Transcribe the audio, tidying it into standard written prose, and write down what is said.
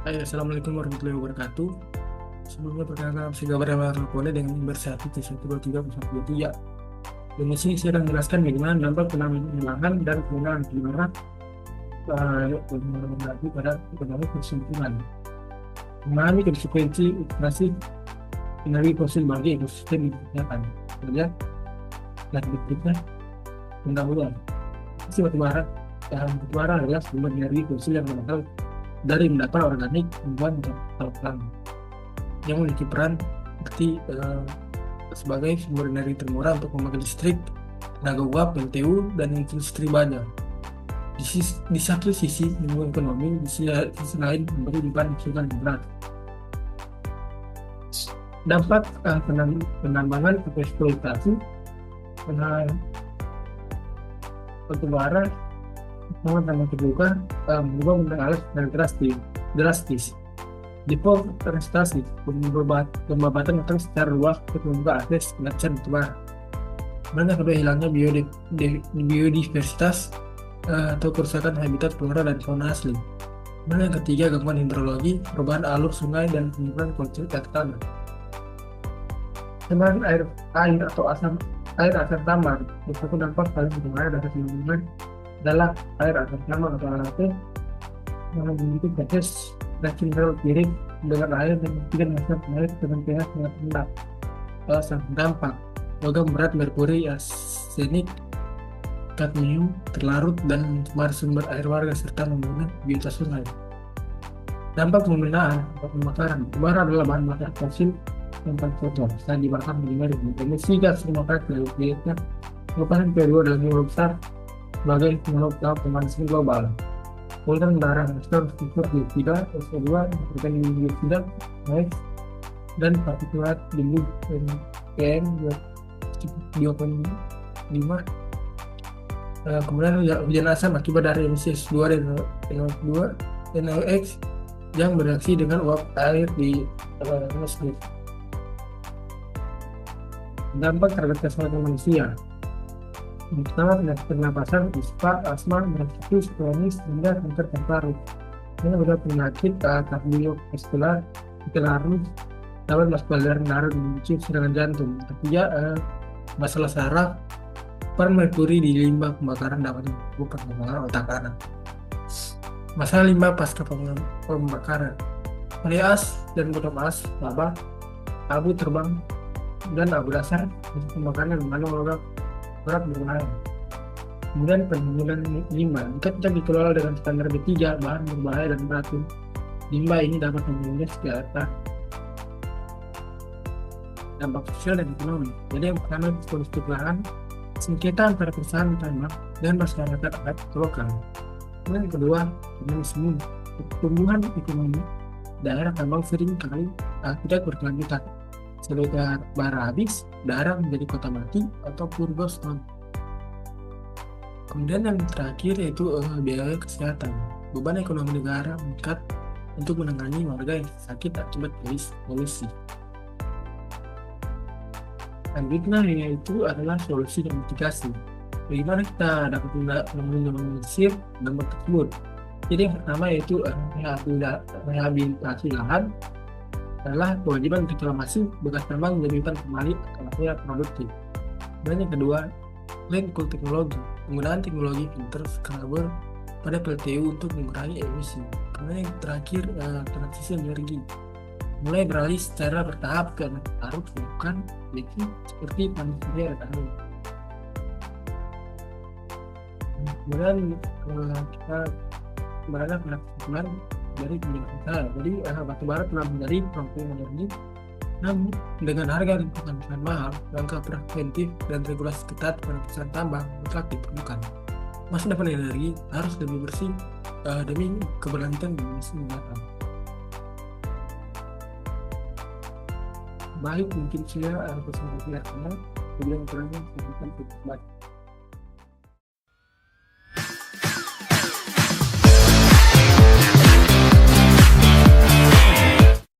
Hai, Assalamualaikum warahmatullahi wabarakatuh. Sebelumnya perkenalkan saya Gabar Ramadhan dengan Bersatu T123 Dan di sini saya akan menjelaskan bagaimana dampak penanggulangan dan penggunaan penyebaran lagi pada ekonomi kesimpulan. Memahami konsekuensi operasi energi fosil bagi ekosistem di kesehatan. Kemudian, dan berikutnya pendahuluan. Isi batubara, batubara adalah sumber energi fosil yang berasal dari endapan organik tumbuhan dan alami yang memiliki peran seperti sebagai sumber energi termurah untuk membangkit listrik, tenaga uap, PLTU, dan industri baja. Di satu sisi menunggu ekonomi, di sisi lain memberi beban lingkungan yang berat. Dampak penambangan atau eksploitasi batubara sangat terbuka berubah bentuk alas dan drastis. Deforestasi, pembabatan hutan secara luas untuk membuka akses penghabisan batubara. Banyak kedua hilangnya biodiversitas atau kerusakan habitat flora dan fauna asli. Dan yang ketiga, gangguan hidrologi, perubahan alur sungai dan penurunan kualitas tanah. Sebenarnya air atau asam tambang merupakan dampak paling berbahaya dari lingkungan adalah air asam tambang atau ALT yang memiliki batas racun mirip dengan air dan tidak menghasilkan air dengan pH sangat rendah. Alasan dampak logam berat merkuri, arsenik, kadmium terlarut dan mencemar sumber air warga serta membunuh biota sungai. Dampak pembinaan atau pembakaran. Bara adalah bahan bakar fosil yang paling kotor dan dibakar menjadi emisi gas rumah kaca yaitu merupakan kedua dalam jumlah besar sebagai penyebab utama pemanasan global. Polutan udara eksternal seperti dioksida, CO2, merupakan dioksida, NOx, dan partikulat debu PM2,5. Kemudian hujan asam akibat dari emisi S2 dan NOx yang bereaksi dengan uap air di atmosfer. Dampak terhadap kesehatan manusia. Pertama, penyakit pernapasan, ispa, asma, bronkitis, kronis, hingga kanker paru. Ini adalah penyakit kardiovaskular, larut, dapat masuk aliran darah memicu serangan jantung. Ketiga, masalah saraf, peran merkuri di limbah pembakaran dapat mengganggu perkembangan otak anak. Masalah limbah pasca pembakaran, merias dan botol as, lava, abu terbang, dan abu dasar untuk pembakaran yang mengandung logam berat berbahaya. Kemudian penimbunan limbah, jika tidak dikelola dengan standar B3, bahan berbahaya dan beracun, limbah ini dapat mempunyai segala dampak sosial dan ekonomi. Jadi yang pertama, politik lahan, sengketa antara perusahaan tambang dan masyarakat adat lokal. Kemudian yang kedua, ekonomi. Pertumbuhan ekonomi daerah tambang sering kali tidak berkelanjutan. Sebagai bara habis, daerah menjadi kota mati atau purba stone. Kemudian yang terakhir yaitu biaya kesehatan. Beban ekonomi negara meningkat untuk menangani warga yang sakit akibat polusi. Selanjutnya yaitu adalah solusi dan mitigasi. Bagaimana kita dapat meminimalisir dampak tersebut? Jadi yang pertama yaitu rehabilitasi lahan adalah kewajiban reklamasi bekas tambang menjadi hutan kembali atau produktif. Dan yang kedua, clean cool teknologi, penggunaan teknologi filter scrubber pada PLTU untuk mengurangi emisi. Kemudian yang terakhir, transisi energi, mulai beralih secara bertahap ke energi baru terbarukan seperti panas surya dan angin. Kemudian kita berada pada kesimpulan dari penjelasan saya. Jadi batubara telah menjadi penghasil energi, namun dengan harga lingkungan sangat mahal, langkah preventif dan regulasi ketat pada perusahaan tambang mutlak diperlukan. Masa depan energi harus lebih bersih demi keberlanjutan bisnis mendatang. Baik, mungkin saya presentasi karena kemudian kurangnya saya berikan feedback.